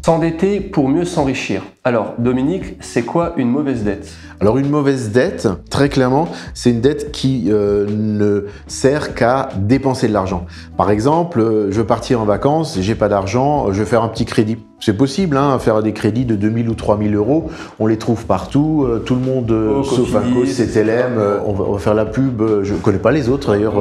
S'endetter pour mieux s'enrichir. Alors, Dominique, c'est quoi une mauvaise dette? Alors une mauvaise dette, très clairement, c'est une dette qui ne sert qu'à dépenser de l'argent. Par exemple, je veux partir en vacances, j'ai pas d'argent, je vais faire un petit crédit. C'est possible, hein, faire des crédits de 2000 ou 3000 euros, on les trouve partout, tout le monde, sauf à cause, CTLM, on va faire la pub, je connais pas les autres d'ailleurs,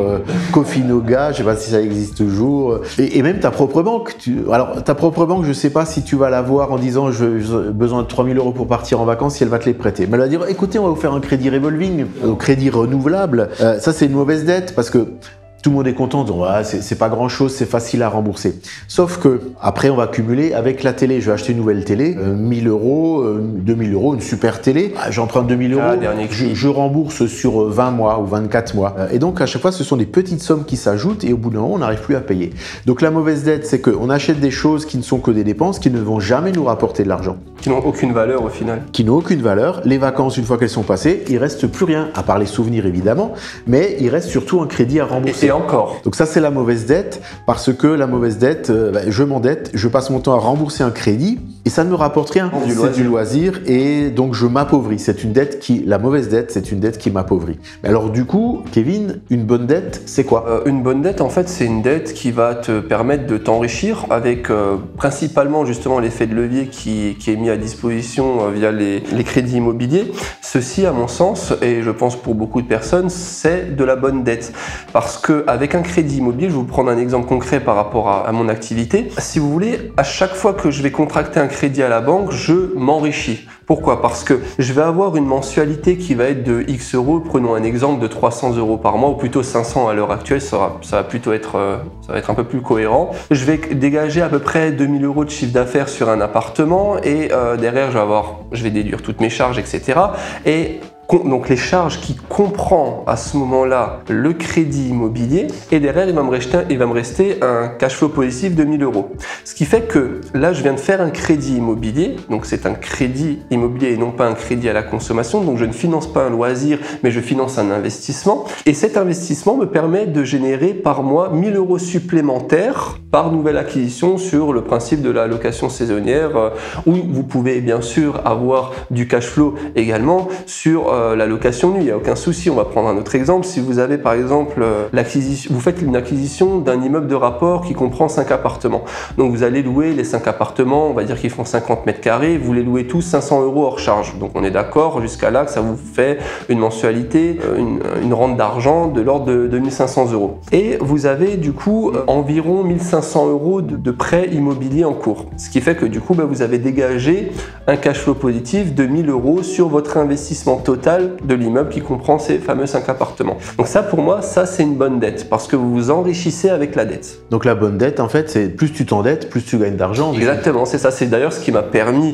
Cofinoga, je sais pas si ça existe toujours, et même ta propre banque. Alors ta propre banque, je sais pas si tu vas la voir en disant j'ai besoin de 3000 euros pour partir en vacances, si elle va te les prêter. Mais elle va dire écoutez, on va vous faire un crédit revolving, un crédit renouvelable. Ça c'est une mauvaise dette parce que tout le monde est content, donc ouais, c'est pas grand chose, c'est facile à rembourser. Sauf que après on va cumuler avec la télé. Je vais acheter une nouvelle télé, 1000 euros, 2000 euros, une super télé. J'emprunte 2000 euros, je rembourse sur 20 mois ou 24 mois. Et donc à chaque fois ce sont des petites sommes qui s'ajoutent et au bout d'un moment on n'arrive plus à payer. Donc la mauvaise dette, c'est qu'on achète des choses qui ne sont que des dépenses, qui ne vont jamais nous rapporter de l'argent. Qui n'ont aucune valeur au final. Qui n'ont aucune valeur. Les vacances, une fois qu'elles sont passées, il reste plus rien, à part les souvenirs évidemment, mais il reste surtout un crédit à rembourser. Et encore. Donc ça c'est la mauvaise dette, parce que la mauvaise dette, je m'endette, je passe mon temps à rembourser un crédit et ça ne me rapporte rien. C'est du loisir et donc je m'appauvris. C'est une dette la mauvaise dette, c'est une dette qui m'appauvrit. Mais alors du coup, Kevin, une bonne dette, c'est quoi? Une bonne dette, en fait, c'est une dette qui va te permettre de t'enrichir avec principalement justement l'effet de levier qui est mis à disposition via les crédits immobiliers. Ceci, à mon sens, et je pense pour beaucoup de personnes, c'est de la bonne dette. Parce qu'avec un crédit immobilier, je vais vous prendre un exemple concret par rapport à mon activité. Si vous voulez, à chaque fois que je vais contracter un crédit à la banque, je m'enrichis. Pourquoi? Parce que je vais avoir une mensualité qui va être de X euros, prenons un exemple de 300 euros par mois, ou plutôt 500 à l'heure actuelle, ça va plutôt être, ça va être un peu plus cohérent. Je vais dégager à peu près 2000 euros de chiffre d'affaires sur un appartement et derrière je vais déduire toutes mes charges, etc. Et donc les charges qui comprend à ce moment-là le crédit immobilier et derrière il va me rester un cash flow positif de 1000 euros. Ce qui fait que là je viens de faire un crédit immobilier, donc c'est un crédit immobilier et non pas un crédit à la consommation, donc je ne finance pas un loisir mais je finance un investissement et cet investissement me permet de générer par mois 1000 euros supplémentaires par nouvelle acquisition sur le principe de la location saisonnière où vous pouvez bien sûr avoir du cash flow également sur la location nue, il n'y a aucun souci. On va prendre un autre exemple. Si vous avez par exemple vous faites une acquisition d'un immeuble de rapport qui comprend 5 appartements. Donc vous allez louer les 5 appartements, on va dire qu'ils font 50 mètres carrés, vous les louez tous 500 euros hors charge. Donc on est d'accord jusqu'à là que ça vous fait une mensualité, une rente d'argent de l'ordre de 1500 euros. Et vous avez du coup environ 1500 euros de prêt immobilier en cours. Ce qui fait que du coup vous avez dégagé un cash flow positif de 1000 euros sur votre investissement total de l'immeuble qui comprend ces fameux 5 appartements. Donc ça pour moi, ça c'est une bonne dette parce que vous vous enrichissez avec la dette. Donc la bonne dette en fait, c'est plus tu t'endettes, plus tu gagnes d'argent. Exactement, c'est ça. C'est d'ailleurs ce qui m'a permis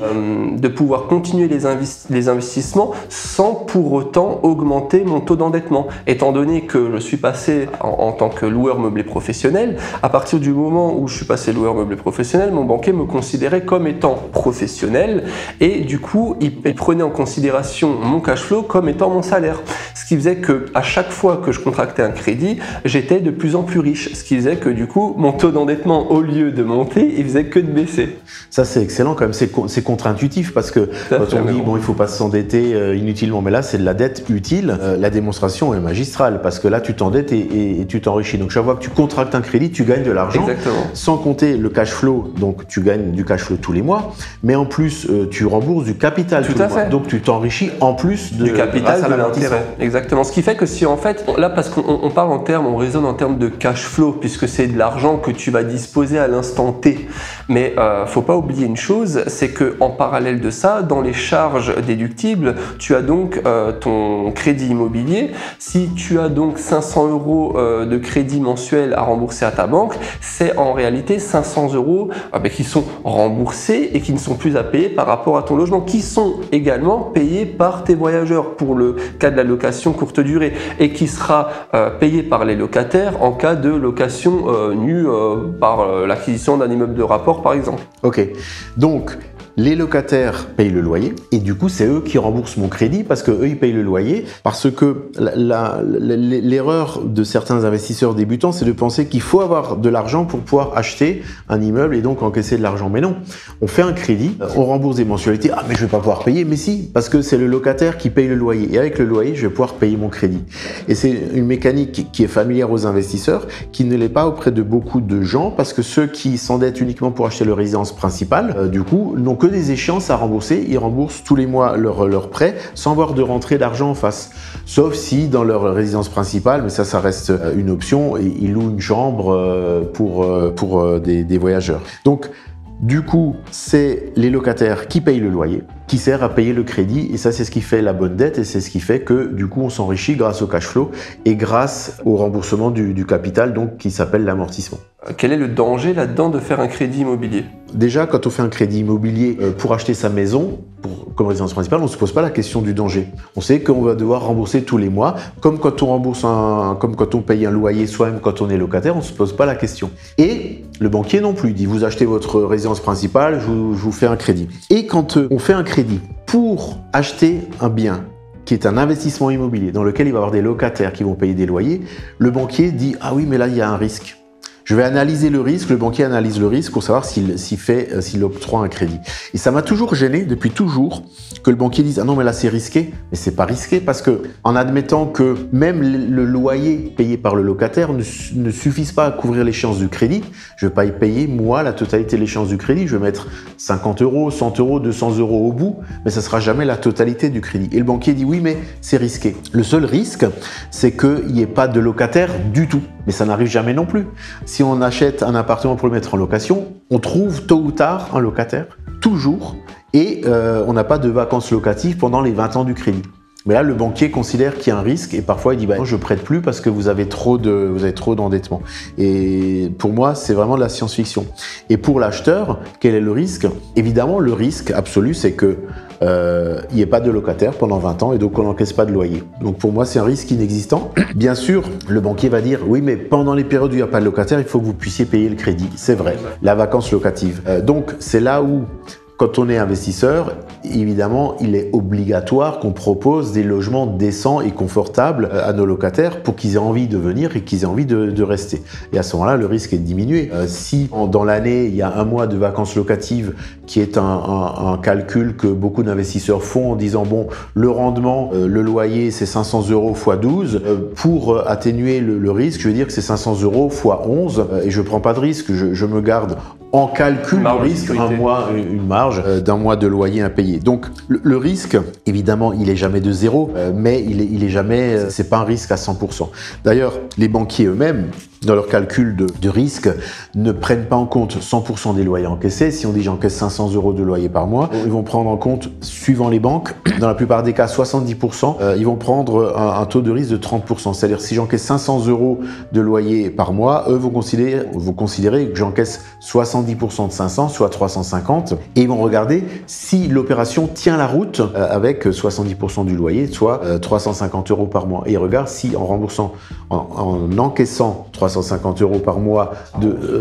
de pouvoir continuer les investissements sans pour autant augmenter mon taux d'endettement. Étant donné que je suis passé en tant que loueur meublé professionnel, à partir du moment où je suis passé loueur meublé professionnel, mon banquier me considérait comme étant professionnel et du coup, il prenait en considération mon cash flow comme étant mon salaire. Ce qui faisait que à chaque fois que je contractais un crédit, j'étais de plus en plus riche. Ce qui faisait que du coup, mon taux d'endettement, au lieu de monter, il faisait que de baisser. Ça, c'est excellent quand même. C'est contre-intuitif parce que quand on dit, bon, il faut pas s'endetter inutilement, mais là, c'est de la dette utile. La démonstration est magistrale parce que là, tu t'endettes et tu t'enrichis. Donc, chaque fois que tu contractes un crédit, tu gagnes de l'argent. Sans compter le cash flow. Donc, tu gagnes du cash flow tous les mois. Mais en plus, tu rembourses du capital tous les mois. Donc, tu t'enrichis en plus du capital, de l'intérêt. Exactement. Ce qui fait que si en fait, là, parce qu'on parle en termes, on raisonne en termes de cash flow, puisque c'est de l'argent que tu vas disposer à l'instant T. Mais faut pas oublier une chose, c'est que en parallèle de ça, dans les charges déductibles, tu as donc ton crédit immobilier. Si tu as donc 500 euros de crédit mensuel à rembourser à ta banque, c'est en réalité 500 euros qui sont remboursés et qui ne sont plus à payer par rapport à ton logement, qui sont également payés par tes voyageurs pour le cas de la location courte durée et qui sera payé par les locataires en cas de location nue par l'acquisition d'un immeuble de rapport par exemple. Ok, donc les locataires payent le loyer et du coup, c'est eux qui remboursent mon crédit parce que eux, ils payent le loyer. Parce que l'erreur de certains investisseurs débutants, c'est de penser qu'il faut avoir de l'argent pour pouvoir acheter un immeuble et donc encaisser de l'argent. Mais non, on fait un crédit, on rembourse des mensualités. Ah, mais je vais pas pouvoir payer. Mais si, parce que c'est le locataire qui paye le loyer. Et avec le loyer, je vais pouvoir payer mon crédit. Et c'est une mécanique qui est familière aux investisseurs, qui ne l'est pas auprès de beaucoup de gens, parce que ceux qui s'endettent uniquement pour acheter leur résidence principale, du coup, n'ont que des échéances à rembourser. Ils remboursent tous les mois leur prêt sans avoir de rentrée d'argent en face. Sauf si dans leur résidence principale, mais ça reste une option, ils louent une chambre pour des voyageurs. Donc, du coup, c'est les locataires qui payent le loyer, qui sert à payer le crédit, et ça, c'est ce qui fait la bonne dette, et c'est ce qui fait que, du coup, on s'enrichit grâce au cash flow et grâce au remboursement du capital, donc qui s'appelle l'amortissement. Quel est le danger là-dedans de faire un crédit immobilier? Déjà, quand on fait un crédit immobilier pour acheter sa maison, comme résidence principale, on ne se pose pas la question du danger. On sait qu'on va devoir rembourser tous les mois, comme quand on paye un loyer soi-même quand on est locataire, on ne se pose pas la question. Et le banquier non plus, il dit vous achetez votre résidence principale, je vous fais un crédit. Et quand on fait un crédit pour acheter un bien, qui est un investissement immobilier dans lequel il va y avoir des locataires qui vont payer des loyers, le banquier dit « Ah oui, mais là, il y a un risque ». Je vais analyser le risque, le banquier analyse le risque pour savoir s'il octroie un crédit. Et ça m'a toujours gêné, depuis toujours, que le banquier dise « Ah non, mais là, c'est risqué ». Mais c'est pas risqué parce que, en admettant que même le loyer payé par le locataire ne suffise pas à couvrir l'échéance du crédit, je vais pas y payer, moi, la totalité de l'échéance du crédit. Je vais mettre 50 €, 100 €, 200 € au bout, mais ça sera jamais la totalité du crédit. Et le banquier dit « Oui, mais c'est risqué ». Le seul risque, c'est qu'il n'y ait pas de locataire du tout. Mais ça n'arrive jamais non plus. Si on achète un appartement pour le mettre en location, on trouve tôt ou tard un locataire, toujours, et on n'a pas de vacances locatives pendant les 20 ans du crédit. Mais là, le banquier considère qu'il y a un risque et parfois il dit « je ne prête plus parce que vous avez trop d'endettement ». Et pour moi, c'est vraiment de la science-fiction. Et pour l'acheteur, quel est le risque? Évidemment, le risque absolu, c'est que il n'y ait pas de locataire pendant 20 ans et donc on n'encaisse pas de loyer. Donc pour moi, c'est un risque inexistant. Bien sûr, le banquier va dire « Oui, mais pendant les périodes où il n'y a pas de locataire, il faut que vous puissiez payer le crédit ». C'est vrai, la vacance locative. Donc c'est là où, quand on est investisseur, évidemment, il est obligatoire qu'on propose des logements décents et confortables à nos locataires pour qu'ils aient envie de venir et qu'ils aient envie de rester. Et à ce moment-là, le risque est diminué. Si dans l'année, il y a un mois de vacances locatives qui est un calcul que beaucoup d'investisseurs font en disant bon, le rendement, le loyer, c'est 500 € x 12. Pour atténuer le risque, je veux dire que c'est 500 € x 11 et je ne prends pas de risque. Je me garde en calcul de risque une marge d'un mois de loyer impayé. Donc le risque, évidemment, il est jamais de zéro, mais il est jamais, c'est pas un risque à 100%. D'ailleurs, les banquiers eux-mêmes, dans leur calcul de risque, ne prennent pas en compte 100% des loyers encaissés. Si on dit j'encaisse 500 € de loyer par mois, ils vont prendre en compte, suivant les banques, dans la plupart des cas 70%, ils vont prendre un taux de risque de 30%. C'est-à-dire si j'encaisse 500 € de loyer par mois, eux vont considérer que j'encaisse 70% de 500, soit 350, et ils vont regarder si l'opération tient la route avec 70% du loyer, soit 350 € par mois. Et ils regardent si en remboursant, en encaissant 350 € par mois,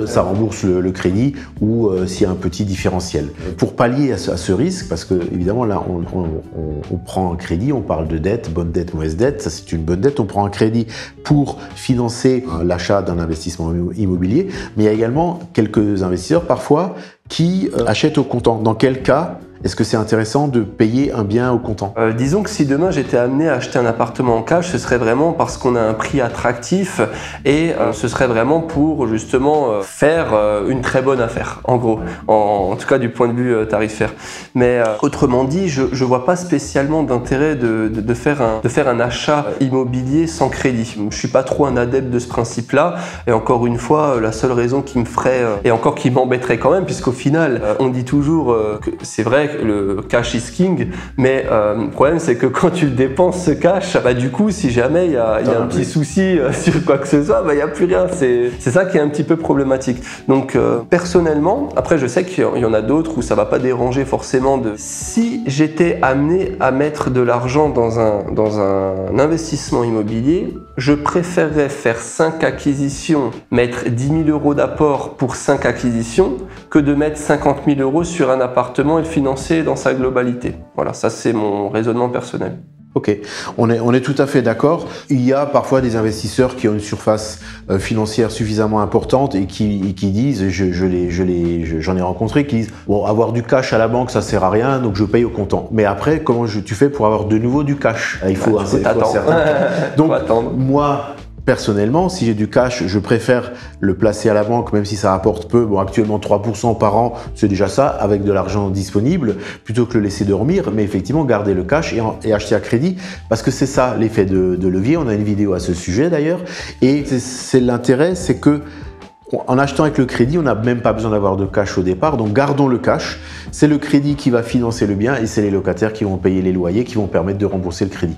ça rembourse le crédit ou s'il y a un petit différentiel. Pour pallier à ce risque, parce que évidemment là on prend un crédit, on parle de dette, bonne dette, mauvaise dette, ça c'est une bonne dette, on prend un crédit pour financer l'achat d'un investissement immobilier, mais il y a également quelques investisseurs parfois qui achètent au comptant. Dans quel cas est-ce que c'est intéressant de payer un bien au comptant? Disons que si demain j'étais amené à acheter un appartement en cash, ce serait vraiment parce qu'on a un prix attractif et ce serait vraiment pour justement faire une très bonne affaire, en gros, en tout cas du point de vue tarifaire. Mais autrement dit, je vois pas spécialement d'intérêt de faire un achat immobilier sans crédit. Je suis pas trop un adepte de ce principe-là et encore une fois, la seule raison qui me ferait et encore qui m'embêterait quand même, puisqu'au final, on dit toujours que c'est vrai vrai que le cash is king, mais le problème c'est que quand tu dépenses ce cash, bah, du coup si jamais il y a un petit souci sur quoi que ce soit, bah, il n'y a plus rien. C'est ça qui est un petit peu problématique. Donc personnellement, après je sais qu'il y en a d'autres où ça va pas déranger forcément de... Si j'étais amené à mettre de l'argent dans un investissement immobilier, je préférerais faire 5 acquisitions, mettre 10 000 € d'apport pour 5 acquisitions, que de mettre 50 000 € sur un appartement et le financer dans sa globalité. Voilà, ça c'est mon raisonnement personnel. Ok, on est tout à fait d'accord. Il y a parfois des investisseurs qui ont une surface financière suffisamment importante et qui disent, j'en ai rencontré, qui disent bon, avoir du cash à la banque ça sert à rien, donc je paye au comptant. Mais après, comment tu fais pour avoir de nouveau du cash? Il faut un certain temps. Donc moi, personnellement, si j'ai du cash, je préfère le placer à la banque, même si ça rapporte peu. Bon, actuellement 3% par an, c'est déjà ça, avec de l'argent disponible, plutôt que le laisser dormir. Mais effectivement, garder le cash et acheter à crédit, parce que c'est ça l'effet de levier. On a une vidéo à ce sujet d'ailleurs. Et c'est l'intérêt, c'est que en achetant avec le crédit, on n'a même pas besoin d'avoir de cash au départ, donc gardons le cash. C'est le crédit qui va financer le bien et c'est les locataires qui vont payer les loyers, qui vont permettre de rembourser le crédit.